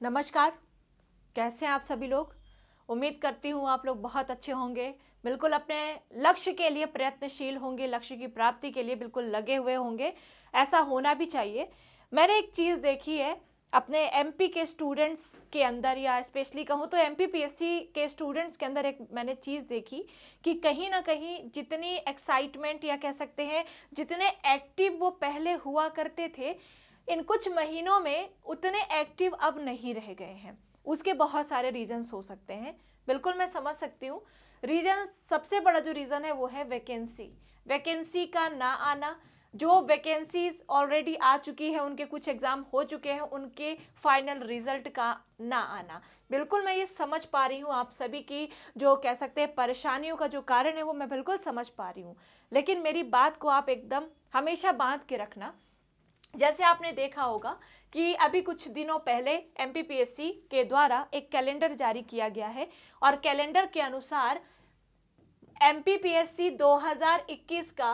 नमस्कार। कैसे हैं आप सभी लोग। उम्मीद करती हूँ आप लोग बहुत अच्छे होंगे, बिल्कुल अपने लक्ष्य के लिए प्रयत्नशील होंगे, लक्ष्य की प्राप्ति के लिए बिल्कुल लगे हुए होंगे। ऐसा होना भी चाहिए। मैंने एक चीज़ देखी है अपने एमपी के स्टूडेंट्स के अंदर, या स्पेशली कहूँ तो एमपी पीएससी के स्टूडेंट्स के अंदर, एक मैंने चीज़ देखी कि कहीं ना कहीं जितनी एक्साइटमेंट या कह सकते हैं जितने एक्टिव वो पहले हुआ करते थे, इन कुछ महीनों में उतने एक्टिव अब नहीं रह गए हैं। उसके बहुत सारे रीजंस हो सकते हैं, बिल्कुल मैं समझ सकती हूँ। रीजन, सबसे बड़ा जो रीज़न है वो है वैकेंसी। वैकेंसी का ना आना। जो वैकेंसीज ऑलरेडी आ चुकी है, उनके कुछ एग्ज़ाम हो चुके हैं, उनके फाइनल रिजल्ट का ना आना। बिल्कुल मैं ये समझ पा रही हूँ, आप सभी की जो कह सकते हैं परेशानियों का जो कारण है वो मैं बिल्कुल समझ पा रही हूँ। लेकिन मेरी बात को आप एकदम हमेशा बांध के रखना। जैसे आपने देखा होगा कि अभी कुछ दिनों पहले एमपीपीएससी के द्वारा एक कैलेंडर जारी किया गया है, और कैलेंडर के अनुसार एमपीपीएससी 2021 का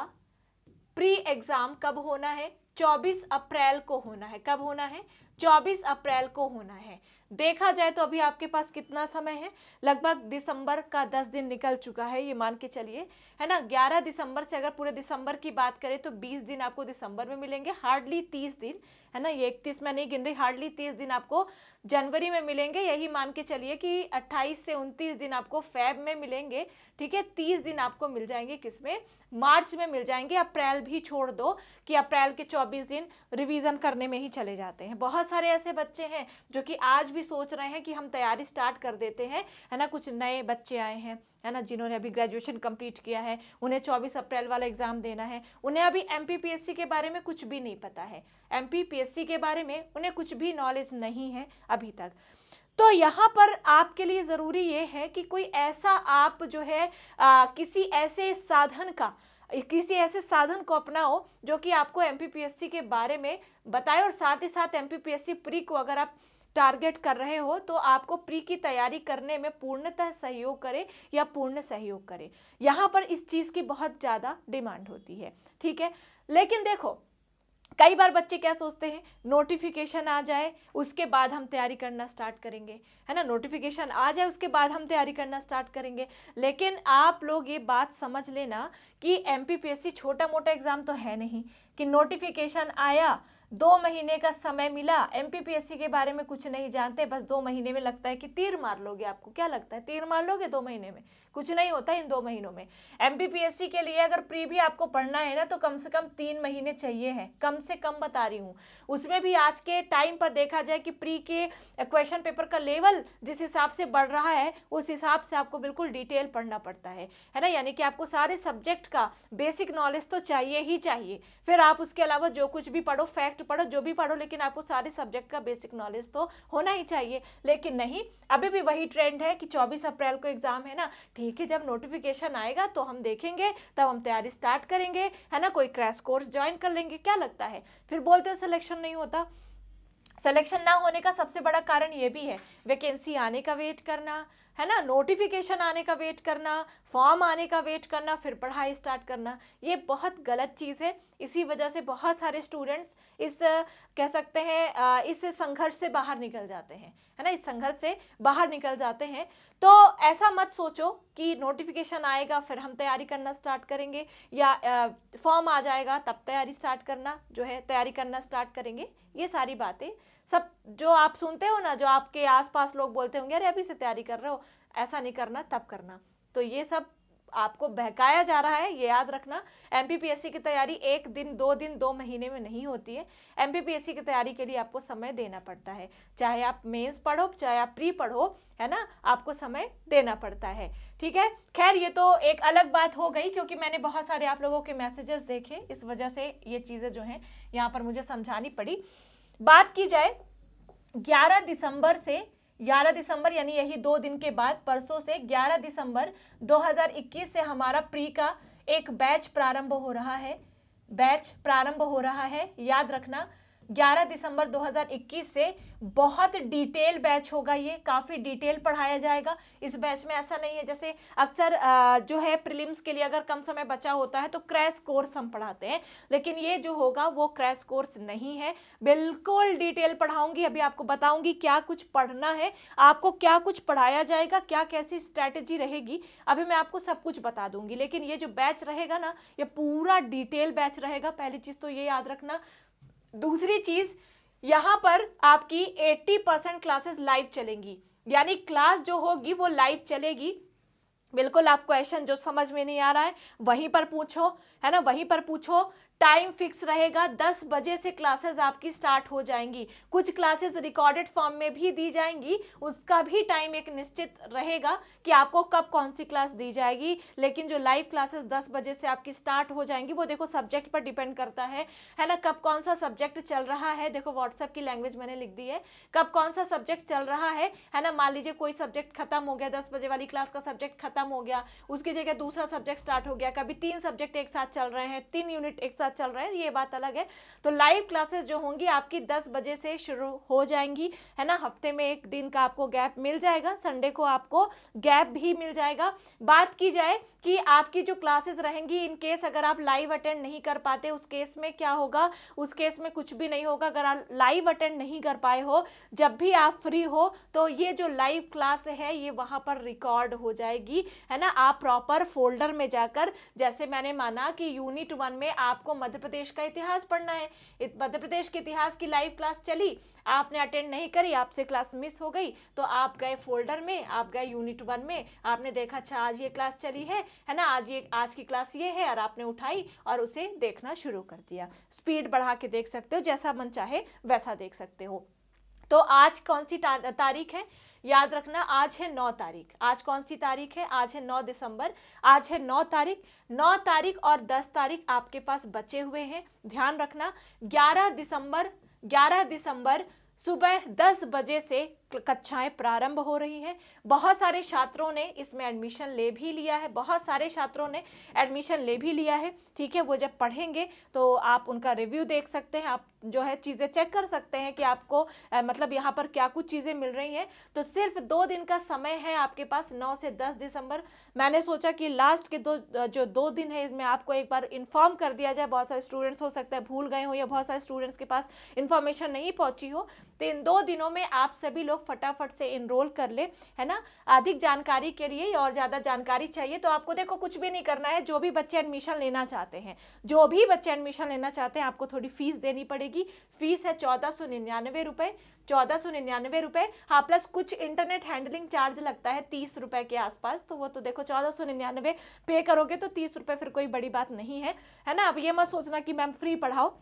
प्री एग्जाम कब होना है? 24 अप्रैल को होना है। कब होना है? 24 अप्रैल को होना है। देखा जाए तो अभी आपके पास कितना समय है? लगभग दिसंबर का 10 दिन निकल चुका है, ये मान के चलिए, है ना। 11 दिसंबर से अगर पूरे दिसंबर की बात करें तो 20 दिन आपको दिसंबर में मिलेंगे, हार्डली 30 दिन, है ना। ये 31 में नहीं गिन रही, हार्डली 30 दिन आपको जनवरी में मिलेंगे। यही मान के चलिए कि 28 से 29 दिन आपको फेब में मिलेंगे, ठीक है। 30 दिन आपको मिल जाएंगे किसमें? मार्च में मिल जाएंगे। अप्रैल भी छोड़ दो कि अप्रैल के 24 दिन रिवीजन करने में ही चले जाते हैं। बहुत सारे ऐसे बच्चे हैं जो कि आज भी सोच रहे हैं कि हम तैयारी स्टार्ट कर देते हैं, है ना। कुछ नए बच्चे आए हैं, है ना, जिन्होंने अभी ग्रेजुएशन कंप्लीट किया है, उन्हें 24 अप्रैल वाला एग्जाम देना है। उन्हें अभी एमपीपीएससी के बारे में कुछ भी नहीं पता है। एमपीपीएससी के बारे में उन्हें कुछ भी नॉलेज नहीं है अभी तक। तो यहाँ पर आपके लिए ज़रूरी ये है कि कोई ऐसा आप जो है किसी ऐसे साधन को अपनाओ जो कि आपको एमपीपीएससी के बारे में बताए, और साथ ही साथ एमपीपीएससी प्री को अगर आप टारगेट कर रहे हो तो आपको प्री की तैयारी करने में पूर्णतः सहयोग करे या पूर्ण सहयोग करे। यहाँ पर इस चीज़ की बहुत ज़्यादा डिमांड होती है, ठीक है। लेकिन देखो, कई बार बच्चे क्या सोचते हैं, नोटिफिकेशन आ जाए उसके बाद हम तैयारी करना स्टार्ट करेंगे, है ना। नोटिफिकेशन आ जाए उसके बाद हम तैयारी करना स्टार्ट करेंगे। लेकिन आप लोग ये बात समझ लेना कि एमपीपीएससी छोटा मोटा एग्जाम तो है नहीं कि नोटिफिकेशन आया, 2 महीने का समय मिला, एमपीपीएससी के बारे में कुछ नहीं जानते, बस 2 महीने में लगता है कि तीर मार लोगे। आपको क्या लगता है, तीर मार लोगे 2 महीने में? कुछ नहीं होता इन 2 महीनों में। एमपीपीएससी के लिए अगर प्री भी आपको पढ़ना है ना तो कम से कम 3 महीने चाहिए है, कम से कम बता रही हूँ। उसमें भी आज के टाइम पर देखा जाए कि प्री के क्वेश्चन पेपर का लेवल जिस हिसाब से बढ़ रहा है, उस हिसाब से आपको बिल्कुल डिटेल पढ़ना पड़ता है ना। यानी कि आपको सारे सब्जेक्ट का बेसिक नॉलेज तो चाहिए ही चाहिए। फिर आप उसके अलावा जो कुछ भी पढ़ो, फैक्ट पढ़ो, जो भी पढ़ो, लेकिन आपको सारे सब्जेक्ट का बेसिक नॉलेज तो होना ही चाहिए। लेकिन नहीं, अभी भी वही ट्रेंड है कि 24 अप्रैल को एग्जाम है ना, ठीक है, जब नोटिफिकेशन आएगा तो हम देखेंगे, तब हम तैयारी स्टार्ट करेंगे, है ना। कोई क्रैश कोर्स ज्वाइन कर लेंगे, क्या लगता है। फिर बोलते हो सिलेक्शन नहीं होता। सिलेक्शन ना होने का सबसे बड़ा कारण ये भी है, वैकेंसी आने का वेट करना, है ना, नोटिफिकेशन आने का वेट करना, फॉर्म आने का वेट करना, फिर पढ़ाई स्टार्ट करना। ये बहुत गलत चीज़ है। इसी वजह से बहुत सारे स्टूडेंट्स इस कह सकते हैं इस संघर्ष से बाहर निकल जाते हैं, है ना, इस संघर्ष से बाहर निकल जाते हैं। तो ऐसा मत सोचो कि नोटिफिकेशन आएगा फिर हम तैयारी करना स्टार्ट करेंगे, या फॉर्म आ जाएगा तब तैयारी स्टार्ट करना जो है तैयारी करना स्टार्ट करेंगे। ये सारी बातें सब जो आप सुनते हो ना, जो आपके आसपास लोग बोलते होंगे, अरे अभी से तैयारी कर रहे हो, ऐसा नहीं करना तब करना, तो ये सब आपको बहकाया जा रहा है, ये याद रखना। एमपीपीएससी की तैयारी 1 दिन 2 दिन 2 महीने में नहीं होती है। एमपीपीएससी की तैयारी के लिए आपको समय देना पड़ता है, चाहे आप मेंस पढ़ो चाहे आप प्री पढ़ो, है ना, आपको समय देना पड़ता है, ठीक है। खैर, ये तो एक अलग बात हो गई, क्योंकि मैंने बहुत सारे आप लोगों के मैसेजेस देखे, इस वजह से ये चीज़ें जो हैं यहाँ पर मुझे समझानी पड़ी। बात की जाए 11 दिसंबर यानी यही 2 दिन के बाद, परसों से 11 दिसंबर 2021 से हमारा प्री का एक बैच प्रारंभ हो रहा है। याद रखना, 11 दिसंबर 2021 से बहुत डिटेल बैच होगा, ये काफ़ी डिटेल पढ़ाया जाएगा। इस बैच में ऐसा नहीं है जैसे अक्सर जो है प्रीलिम्स के लिए अगर कम समय बचा होता है तो क्रैश कोर्स हम पढ़ाते हैं, लेकिन ये जो होगा वो क्रैश कोर्स नहीं है, बिल्कुल डिटेल पढ़ाऊंगी। अभी आपको बताऊंगी क्या कुछ पढ़ना है, आपको क्या कुछ पढ़ाया जाएगा, क्या कैसी स्ट्रैटेजी रहेगी, अभी मैं आपको सब कुछ बता दूंगी। लेकिन ये जो बैच रहेगा ना, ये पूरा डिटेल बैच रहेगा, पहली चीज़ तो ये याद रखना। दूसरी चीज, यहां पर आपकी 80% क्लासेस लाइव चलेंगी, यानी क्लास जो होगी वो लाइव चलेगी। बिल्कुल आप क्वेश्चन जो समझ में नहीं आ रहा है वहीं पर पूछो, है ना, वहीं पर पूछो। टाइम फिक्स रहेगा, 10 बजे से क्लासेस आपकी स्टार्ट हो जाएंगी। कुछ क्लासेस रिकॉर्डेड फॉर्म में भी दी जाएंगी, उसका भी टाइम एक निश्चित रहेगा कि आपको कब कौन सी क्लास दी जाएगी। लेकिन जो लाइव क्लासेस 10 बजे से आपकी स्टार्ट हो जाएंगी, वो देखो सब्जेक्ट पर डिपेंड करता है ना, कब कौन सा सब्जेक्ट चल रहा है। देखो व्हाट्सएप की लैंग्वेज मैंने लिख दी है, कब कौन सा सब्जेक्ट चल रहा है ना। मान लीजिए कोई सब्जेक्ट खत्म हो गया, 10 बजे वाली क्लास का सब्जेक्ट खत्म हो गया, उसकी जगह दूसरा सब्जेक्ट स्टार्ट हो गया, कभी 3 सब्जेक्ट एक साथ चल रहे हैं, 3 यूनिट एक साथ चल रहे हैं, ये बात अलग है। तो लाइव क्लासेस जो होंगी आपकी 10 बजे से शुरू हो जाएंगी, है ना। हफ्ते में एक दिन का आपको गैप मिल जाएगा, संडे को आपको गैप भी मिल जाएगा। बात की जाए कि आपकी जो क्लासेस रहेंगी, इन केस अगर आप लाइव अटेंड नहीं कर पाते, उस केस में क्या होगा, उस केस में कुछ भी नहीं होगा। अगर आप लाइव अटेंड नहीं कर पाए हो, जब भी आप फ्री हो तो ये जो लाइव क्लास है ये वहां पर रिकॉर्ड हो जाएगी, है ना। आप प्रॉपर फोल्डर में जाकर, जैसे मैंने माना कि यूनिट 1 में आपको मध्य प्रदेश का इतिहास पढ़ना है, मध्य प्रदेश के इतिहास की लाइव क्लास चली, आपने अटेंड नहीं करी, आपसे क्लास मिस हो गई, तो आप गए फोल्डर में, आप गए यूनिट 1 में, आपने देखा अच्छा आज ये क्लास चली है ना, आज की क्लास ये है, और आपने उठाई और उसे देखना शुरू कर दिया। स्पीड बढ़ा के देख सकते हो, जैसा मन चाहे वैसा देख सकते हो। तो आज कौन सी तारीख है, याद रखना, आज है 9 तारीख। आज कौन सी तारीख है, आज है 9 दिसंबर, आज है 9 तारीख। 9 तारीख और 10 तारीख आपके पास बचे हुए हैं, ध्यान रखना। 11 दिसंबर सुबह 10 बजे से कक्षाएं प्रारंभ हो रही हैं। बहुत सारे छात्रों ने इसमें एडमिशन ले भी लिया है, ठीक है। वो जब पढ़ेंगे तो आप उनका रिव्यू देख सकते हैं, आप जो है चीज़ें चेक कर सकते हैं कि आपको मतलब यहाँ पर क्या कुछ चीज़ें मिल रही हैं। तो सिर्फ 2 दिन का समय है आपके पास, 9 से 10 दिसंबर। मैंने सोचा कि लास्ट के जो 2 दिन है इसमें आपको एक बार इन्फॉर्म कर दिया जाए। बहुत सारे स्टूडेंट्स हो सकता है भूल गए हो, या बहुत सारे स्टूडेंट्स के पास इन्फॉर्मेशन नहीं पहुंची हो, तो इन 2 दिनों में आप सभी लोग फटाफट से इनरोल कर ले, है ना। अधिक जानकारी के लिए और ज़्यादा जानकारी चाहिए तो आपको देखो कुछ भी नहीं करना है। जो भी बच्चे एडमिशन लेना चाहते हैं, आपको थोड़ी फीस देनी पड़ेगी। फीस है 1499 रुपये, 1499 रुपये, हाँ, प्लस कुछ इंटरनेट हैंडलिंग चार्ज लगता है 30 रुपये के आसपास। तो वो तो देखो 1499 पे करोगे तो 30 रुपये फिर कोई बड़ी बात नहीं है, है ना। अब ये मत सोचना कि मैम फ्री पढ़ाओ,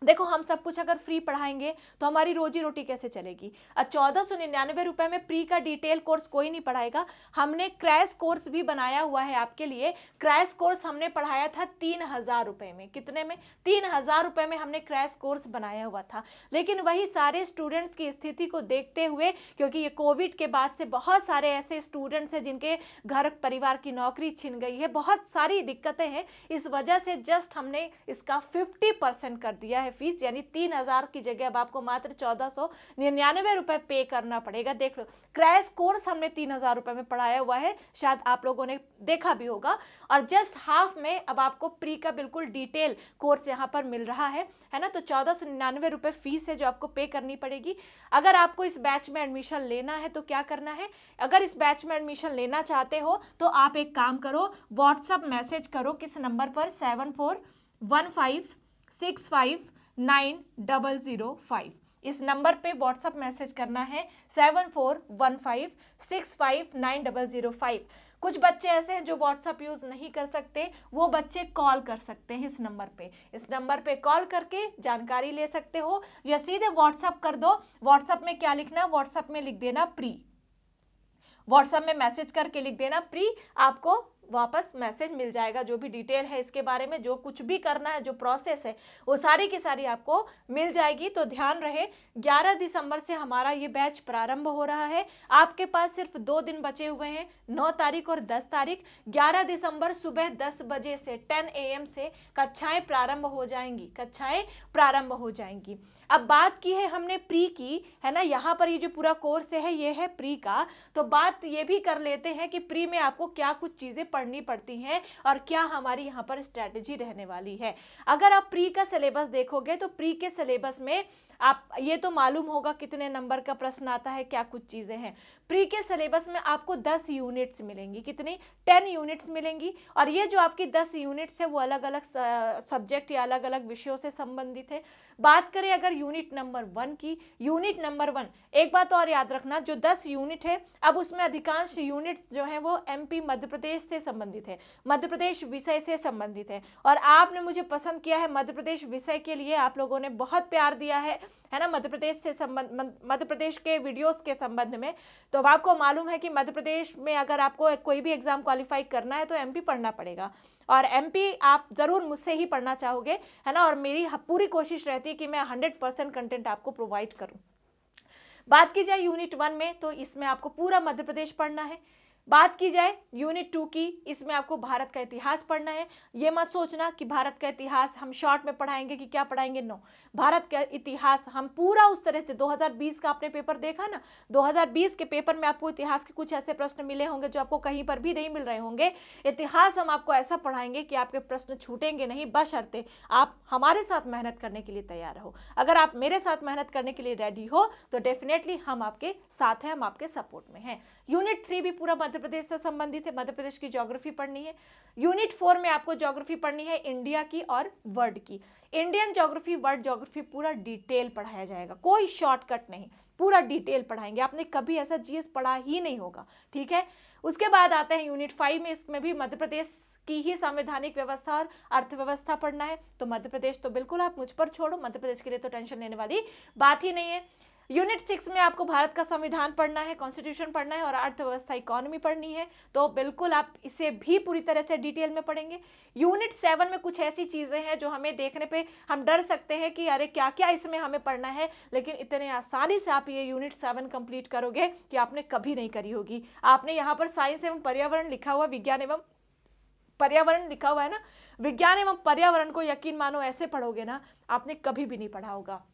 देखो हम सब कुछ अगर फ्री पढ़ाएंगे तो हमारी रोजी रोटी कैसे चलेगी। 1499 रुपए में प्री का डिटेल कोर्स कोई नहीं पढ़ाएगा। हमने क्रैश कोर्स भी बनाया हुआ है आपके लिए। क्रैश कोर्स हमने पढ़ाया था 3000 रुपए में, कितने में, 3000 रुपए में हमने क्रैश कोर्स बनाया हुआ था। लेकिन वही सारे स्टूडेंट्स की स्थिति को देखते हुए, क्योंकि ये कोविड के बाद से बहुत सारे ऐसे स्टूडेंट्स हैं जिनके घर परिवार की नौकरी छिन गई है, बहुत सारी दिक्कतें हैं, इस वजह से जस्ट हमने इसका 50% कर दिया है फीस, यानी 3000 की जगह अब आपको मात्र 1499 रुपए पे करना पड़ेगा। देख लो, क्रैश कोर्स हमने 3000 रुपए में पढ़ाया हुआ है, शायद आप लोगों ने देखा भी होगा। और जस्ट हाफ में अब आपको प्री का बिल्कुल डिटेल कोर्स यहाँ पर मिल रहा है ना। तो 1499 रुपए फीस है जो आपको पे करनी पड़ेगी। अगर आपको इस बैच में एडमिशन लेना है तो क्या करना है, अगर इस बैच में एडमिशन लेना चाहते हो तो आप एक काम करो, व्हाट्सएप मैसेज करो किस नंबर पर, 7415659005। इस नंबर पे व्हाट्सएप मैसेज करना है 7415659005। कुछ बच्चे ऐसे हैं जो व्हाट्सएप यूज नहीं कर सकते, वो बच्चे कॉल कर सकते हैं इस नंबर पे कॉल करके जानकारी ले सकते हो, या सीधे व्हाट्सएप कर दो। व्हाट्सएप में क्या लिखना, व्हाट्सएप में लिख देना प्री, व्हाट्सएप में मैसेज करके लिख देना प्री, आपको वापस मैसेज मिल जाएगा। जो भी डिटेल है इसके बारे में, जो कुछ भी करना है, जो प्रोसेस है, वो सारी की सारी आपको मिल जाएगी। तो ध्यान रहे 11 दिसंबर से हमारा ये बैच प्रारंभ हो रहा है। आपके पास सिर्फ 2 दिन बचे हुए हैं, 9 तारीख और 10 तारीख। 11 दिसंबर सुबह 10 बजे से 10 AM से कक्षाएं प्रारंभ हो जाएंगी, कक्षाएं प्रारंभ हो जाएंगी। अब बात की है हमने प्री की, है ना, यहाँ पर ये जो पूरा कोर्स है ये है प्री का। तो बात ये भी कर लेते हैं कि प्री में आपको क्या कुछ चीज़ें पढ़नी पड़ती हैं और क्या हमारी यहाँ पर स्ट्रैटेजी रहने वाली है। अगर आप प्री का सिलेबस देखोगे तो प्री के सिलेबस में आप ये तो मालूम होगा कितने नंबर का प्रश्न आता है, क्या कुछ चीज़ें हैं। प्री के सिलेबस में आपको 10 यूनिट्स मिलेंगी। कितनी? 10 यूनिट्स मिलेंगी। और ये जो आपकी 10 यूनिट्स है वो अलग अलग सब्जेक्ट या अलग अलग विषयों से संबंधित है। बात करें अगर यूनिट नंबर 1 की, यूनिट नंबर 1, एक बात और याद रखना, जो 10 यूनिट है अब उसमें अधिकांश यूनिट्स जो है वो MP मध्य प्रदेश से संबंधित है, मध्य प्रदेश विषय से संबंधित है। और आपने मुझे पसंद किया है मध्य प्रदेश विषय के लिए, आप लोगों ने बहुत प्यार दिया है ना, मध्य प्रदेश से संबंध, मध्य प्रदेश के वीडियोस के संबंध में। तो अब आपको मालूम है कि मध्य प्रदेश में अगर आपको कोई भी एग्जाम क्वालिफाई करना है तो MP पढ़ना पड़ेगा, और MP आप जरूर मुझसे ही पढ़ना चाहोगे, है ना। और मेरी पूरी कोशिश रहती है कि मैं 100% कंटेंट आपको प्रोवाइड करूं। बात की जाए यूनिट 1 में तो इसमें आपको पूरा मध्य प्रदेश पढ़ना है। बात की जाए यूनिट 2 की, इसमें आपको भारत का इतिहास पढ़ना है। ये मत सोचना कि भारत का इतिहास हम शॉर्ट में पढ़ाएंगे कि क्या पढ़ाएंगे, नो, भारत का इतिहास हम पूरा उस तरह से, 2020 का आपने पेपर देखा ना, 2020 के पेपर में आपको इतिहास के कुछ ऐसे प्रश्न मिले होंगे जो आपको कहीं पर भी नहीं मिल रहे होंगे। इतिहास हम आपको ऐसा पढ़ाएंगे कि आपके प्रश्न छूटेंगे नहीं, बशर्ते आप हमारे साथ मेहनत करने के लिए तैयार हो। अगर आप मेरे साथ मेहनत करने के लिए रेडी हो तो डेफिनेटली हम आपके साथ हैं, हम आपके सपोर्ट में हैं। यूनिट 3 भी पूरा मध्य प्रदेश से संबंधित है, मध्य प्रदेश की ज्योग्राफी पढ़नी है। यूनिट 4 में आपको ज्योग्राफी पढ़नी है इंडिया की और वर्ल्ड की। इंडियन ज्योग्राफी, वर्ल्ड ज्योग्राफी पूरा डिटेल पढ़ाया जाएगा, कोई शॉर्टकट नहीं, पूरा डिटेल पढ़ाएंगे। आपने कभी ऐसा GS पढ़ा ही नहीं होगा, ठीक है। उसके बाद आते हैं यूनिट 5 में, इसमें भी मध्य प्रदेश की ही संवैधानिक व्यवस्था और अर्थव्यवस्था पढ़ना है। तो मध्य प्रदेश तो बिल्कुल आप मुझ पर छोड़ो, मध्य प्रदेश के लिए तो टेंशन लेने वाली बात ही नहीं है। यूनिट 6 में आपको भारत का संविधान पढ़ना है, कॉन्स्टिट्यूशन पढ़ना है और अर्थव्यवस्था, इकोनॉमी पढ़नी है। तो बिल्कुल आप इसे भी पूरी तरह से डिटेल में पढ़ेंगे। यूनिट 7 में कुछ ऐसी चीज़ें हैं जो हमें देखने पे हम डर सकते हैं कि अरे क्या क्या इसमें हमें पढ़ना है, लेकिन इतने आसानी से आप ये यूनिट 7 कंप्लीट करोगे कि आपने कभी नहीं करी होगी। आपने यहाँ पर साइंस एवं पर्यावरण लिखा हुआ, विज्ञान एवं पर्यावरण लिखा हुआ है ना, विज्ञान एवं पर्यावरण को यकीन मानो ऐसे पढ़ोगे ना, आपने कभी भी नहीं पढ़ा होगा।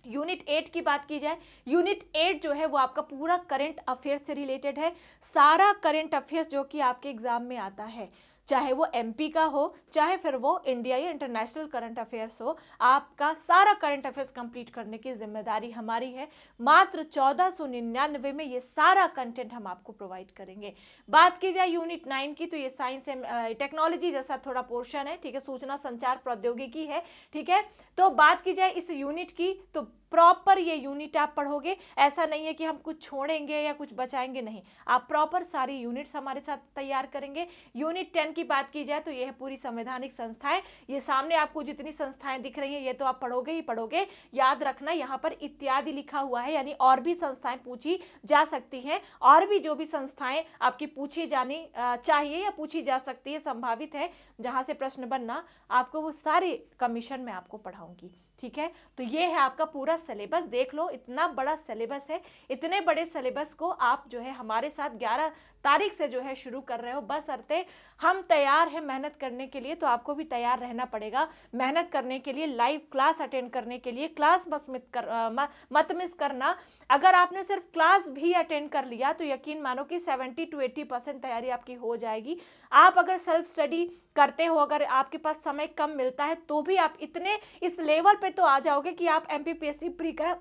यूनिट 8 की बात की जाए, यूनिट 8 जो है वो आपका पूरा करंट अफेयर्स से रिलेटेड है। सारा करंट अफेयर्स जो कि आपके एग्जाम में आता है, चाहे वो MP का हो, चाहे फिर वो इंडिया या इंटरनेशनल करंट अफेयर्स हो, आपका सारा करंट अफेयर्स कंप्लीट करने की जिम्मेदारी हमारी है। मात्र 1499 में ये सारा कंटेंट हम आपको प्रोवाइड करेंगे। बात की जाए यूनिट 9 की, तो ये साइंस एंड टेक्नोलॉजी जैसा थोड़ा पोर्शन है, ठीक है, सूचना संचार प्रौद्योगिकी है, ठीक है। तो बात की जाए इस यूनिट की, तो प्रॉपर ये यूनिट आप पढ़ोगे, ऐसा नहीं है कि हम कुछ छोड़ेंगे या कुछ बचाएंगे, नहीं, आप प्रॉपर सारी यूनिट्स हमारे साथ तैयार करेंगे। यूनिट 10 की बात की जाए तो ये है पूरी संवैधानिक संस्थाएं। ये सामने आपको जितनी संस्थाएं दिख रही हैं ये तो आप पढ़ोगे ही पढ़ोगे। याद रखना यहाँ पर इत्यादि लिखा हुआ है, यानी और भी संस्थाएं पूछी जा सकती हैं, और भी जो भी संस्थाएं आपकी पूछी जानी चाहिए या पूछी जा सकती है, संभावित है जहां से प्रश्न बनना, आपको वो सारे कमीशन में आपको पढ़ाऊंगी, ठीक है। तो ये है आपका पूरा सिलेबस, देख लो इतना बड़ा सिलेबस है। इतने बड़े सिलेबस को आप जो है हमारे साथ 11 तारीख से जो है शुरू कर रहे हो, बस अर्थे हम तैयार हैं मेहनत करने के लिए, तो आपको भी तैयार रहना पड़ेगा मेहनत करने के लिए, लाइव क्लास अटेंड करने के लिए। क्लास मत मिस करना। अगर आपने सिर्फ क्लास भी अटेंड कर लिया तो यकीन मानो कि 70 to 80% तैयारी आपकी हो जाएगी। आप अगर सेल्फ स्टडी करते हो, अगर आपके पास समय कम मिलता है, तो भी आप इतने इस लेवल पे तो आ जाओगे कि आप MPPSC प्री का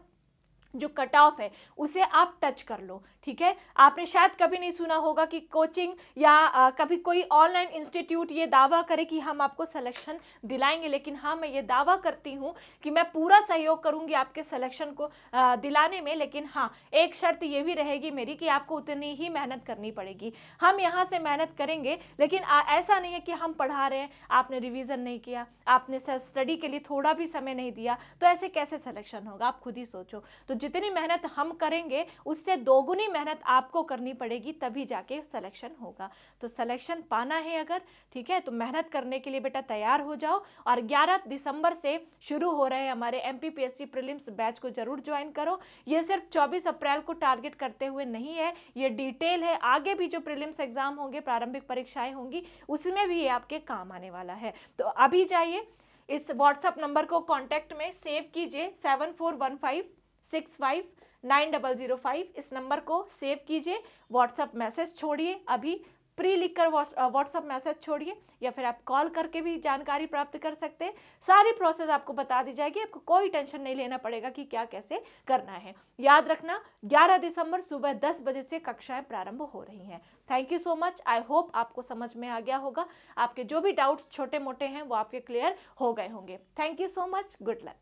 जो कट ऑफ है उसे आप टच कर लो, ठीक है। आपने शायद कभी नहीं सुना होगा कि कोचिंग या कभी कोई ऑनलाइन इंस्टीट्यूट ये दावा करे कि हम आपको सिलेक्शन दिलाएंगे, लेकिन हाँ, मैं ये दावा करती हूँ कि मैं पूरा सहयोग करूँगी आपके सिलेक्शन को दिलाने में, लेकिन हाँ, एक शर्त ये भी रहेगी मेरी कि आपको उतनी ही मेहनत करनी पड़ेगी। हम यहाँ से मेहनत करेंगे, लेकिन ऐसा नहीं है कि हम पढ़ा रहे हैं, आपने रिविज़न नहीं किया, आपने सेल्फ स्टडी के लिए थोड़ा भी समय नहीं दिया, तो ऐसे कैसे सिलेक्शन होगा, आप खुद ही सोचो। तो जितनी मेहनत हम करेंगे उससे दोगुनी मेहनत आपको करनी पड़ेगी, तभी जाके सिलेक्शन होगा। तो सिलेक्शन पाना है अगर, ठीक है, तो मेहनत करने के लिए बेटा तैयार हो जाओ। और 11 दिसंबर से शुरू हो रहे हमारे MPPSC प्रीलिम्स बैच को जरूर ज्वाइन करो। ये सिर्फ 24 अप्रैल को टारगेट करते हुए नहीं है, ये डिटेल है, आगे भी जो प्रीलिम्स एग्जाम होंगे, प्रारंभिक परीक्षाएं होंगी, उसमें भी ये आपके काम आने वाला है। तो अभी जाइए इस व्हाट्सएप नंबर को कांटेक्ट में सेव कीजिए, 7415659005, इस नंबर को सेव कीजिए, व्हाट्सएप मैसेज छोड़िए, अभी प्री लिखकर व्हाट्सएप मैसेज छोड़िए, या फिर आप कॉल करके भी जानकारी प्राप्त कर सकते हैं। सारी प्रोसेस आपको बता दी जाएगी, आपको कोई टेंशन नहीं लेना पड़ेगा कि क्या कैसे करना है। याद रखना 11 दिसंबर सुबह 10 बजे से कक्षाएं प्रारंभ हो रही हैं। Thank you so much. I hope आपको समझ में आ गया होगा, आपके जो भी डाउट्स छोटे मोटे हैं वो आपके क्लियर हो गए होंगे। Thank you so much, good luck.